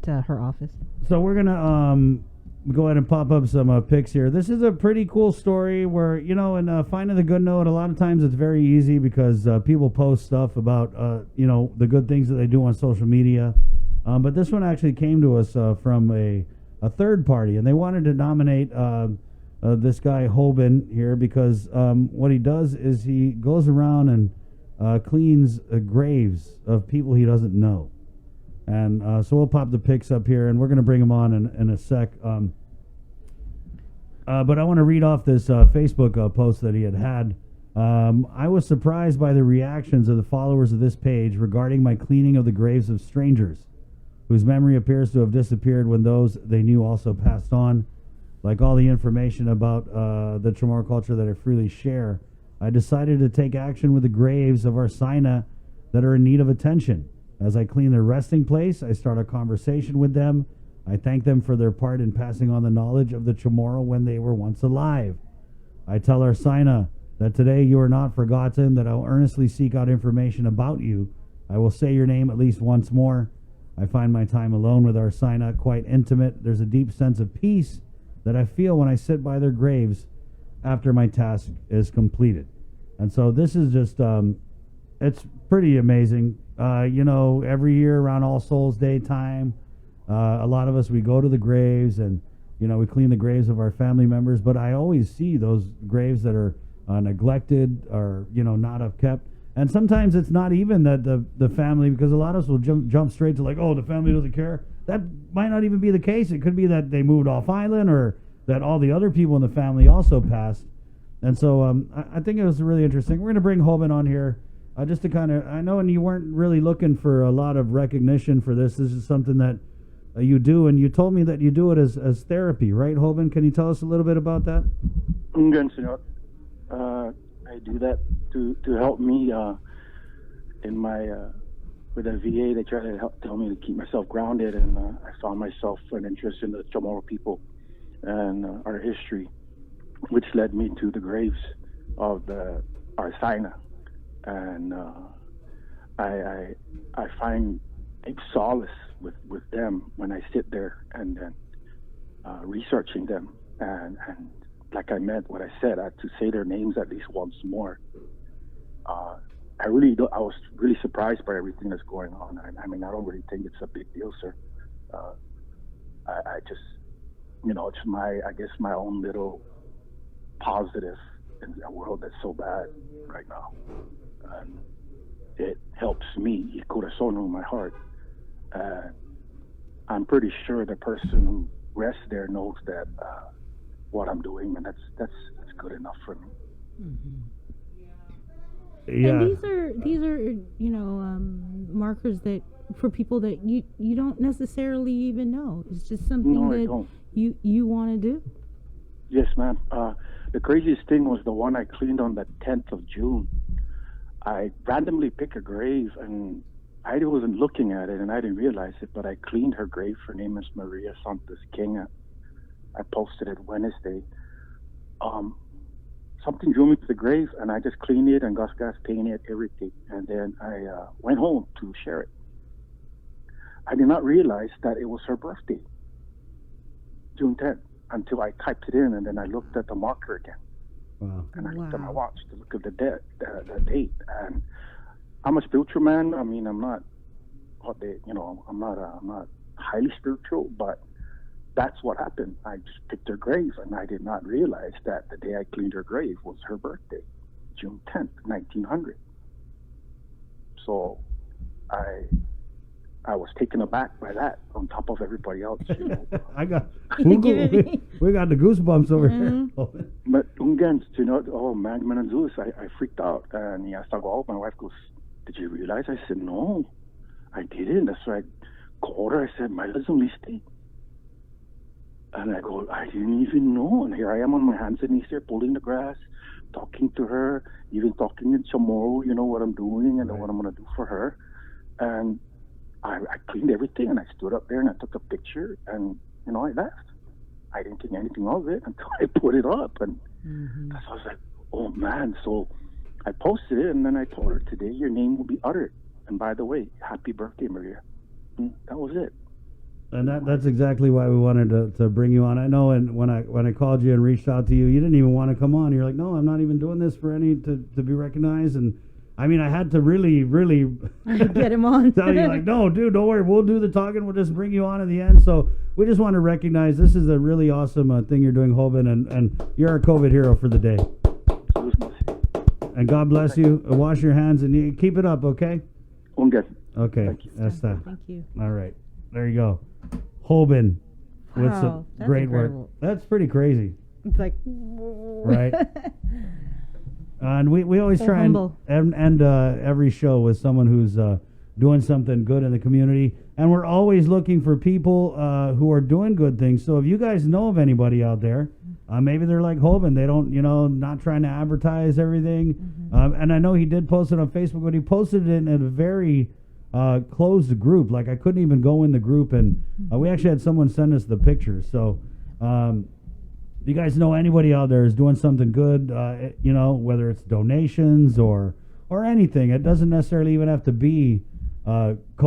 at her office. So we're gonna go ahead and pop up some pics here. This is a pretty cool story where, in Finding the Good Note, a lot of times it's very easy because people post stuff about the good things that they do on social media. But this one actually came to us from a third party, and they wanted to nominate this guy Hoben here because what he does is he goes around and cleans graves of people he doesn't know. And so we'll pop the pics up here, and we're going to bring them on in a sec. But I want to read off this Facebook post that he had. I was surprised by the reactions of the followers of this page regarding my cleaning of the graves of strangers, whose memory appears to have disappeared when those they knew also passed on. Like all the information about the Chamorro culture that I freely share, I decided to take action with the graves of our Saina that are in need of attention. As I clean their resting place, I start a conversation with them. I thank them for their part in passing on the knowledge of the Chamorro when they were once alive. I tell our Saina that today you are not forgotten, that I will earnestly seek out information about you. I will say your name at least once more. I find my time alone with our Saina quite intimate. There's a deep sense of peace that I feel when I sit by their graves after my task is completed. And so this is just, it's pretty amazing. Every year around All Souls Day time, a lot of us, we go to the graves and, we clean the graves of our family members. But I always see those graves that are neglected or, not upkept. And sometimes it's not even that the family, because a lot of us will jump straight to like, oh, the family doesn't care. That might not even be the case. It could be that they moved off island or that all the other people in the family also passed. And so I think it was really interesting. We're going to bring Hoben on here just to kind of, I know, and you weren't really looking for a lot of recognition for this. This is something that you do, and you told me that you do it as therapy, right, Hoben? Can you tell us a little bit about that? I do that to help me in my with the VA. They try to tell me to keep myself grounded, and I found myself an interest in the Chamorro people and our history, which led me to the graves of our Saina, and I find deep solace with them when I sit there and then researching them and like I meant what I said, I had to say their names at least once more. I was really surprised by everything that's going on. I mean, I don't really think it's a big deal, sir. I just, it's my own little positive in a world that's so bad right now. And it helps me, corazón, in my heart. I'm pretty sure the person who rests there knows that what I'm doing, and that's good enough for me. Mm-hmm. Yeah. And these are markers that for people that you don't necessarily even know. It's just something that you want to do. Yes, ma'am. The craziest thing was the one I cleaned on the 10th of June. I randomly picked a grave, and I wasn't looking at it, and I didn't realize it, but I cleaned her grave. Her name is Maria Santos King. I posted it Wednesday. Something drew me to the grave, and I just cleaned it and gas painted everything. And then I went home to share it. I did not realize that it was her birthday, June 10th, until I typed it in, and then I looked at the marker again. Wow. And I looked at my watch to look at the date. And I'm a spiritual man. I mean, I'm not I'm not highly spiritual, but that's what happened. I just picked her grave, and I did not realize that the day I cleaned her grave was her birthday, June 10th, 1900. So I was taken aback by that on top of everybody else. I got we got the goosebumps over here. But again, oh man, I freaked out, and I started going. My wife goes, "Did you realize?" I said, "No, I didn't." That's why I called her. I said, "My husband listed." And I go, I didn't even know. And here I am on my hands and knees there, pulling the grass, talking to her, even talking in Chamorro, what I'm doing and what I'm going to do for her. And I cleaned everything, and I stood up there and I took a picture, and, I left. I didn't think anything of it until I put it up. And so I was like, oh, man. So I posted it, and then I told her, today your name will be uttered. And by the way, happy birthday, Maria. And that was it. And that's exactly why we wanted to bring you on. I know, and when I called you and reached out to you, you didn't even want to come on. You're like, no, I'm not even doing this for any to be recognized. And I mean, I had to really get him on. tell you, like, no, dude, don't worry, we'll do the talking. We'll just bring you on in the end. So we just want to recognize this is a really awesome thing you're doing, Hoben, and you're a COVID hero for the day. And God bless you. Wash your hands and you keep it up, okay? Okay. Okay, Thank you. that's that. Thank you. All right, there you go, Hoben. With Wow, some that's great incredible. work. That's pretty crazy, It's like, right? And we always So try humble. and end every show with someone who's doing something good in the community, and we're always looking for people who are doing good things. So if you guys know of anybody out there, maybe they're like Hoben, they don't, not trying to advertise everything. And I know he did post it on Facebook, but he posted it in a very closed group. Like I couldn't even go in the group, and we actually had someone send us the pictures. So if you guys know anybody out there is doing something good, whether it's donations or anything, it doesn't necessarily even have to be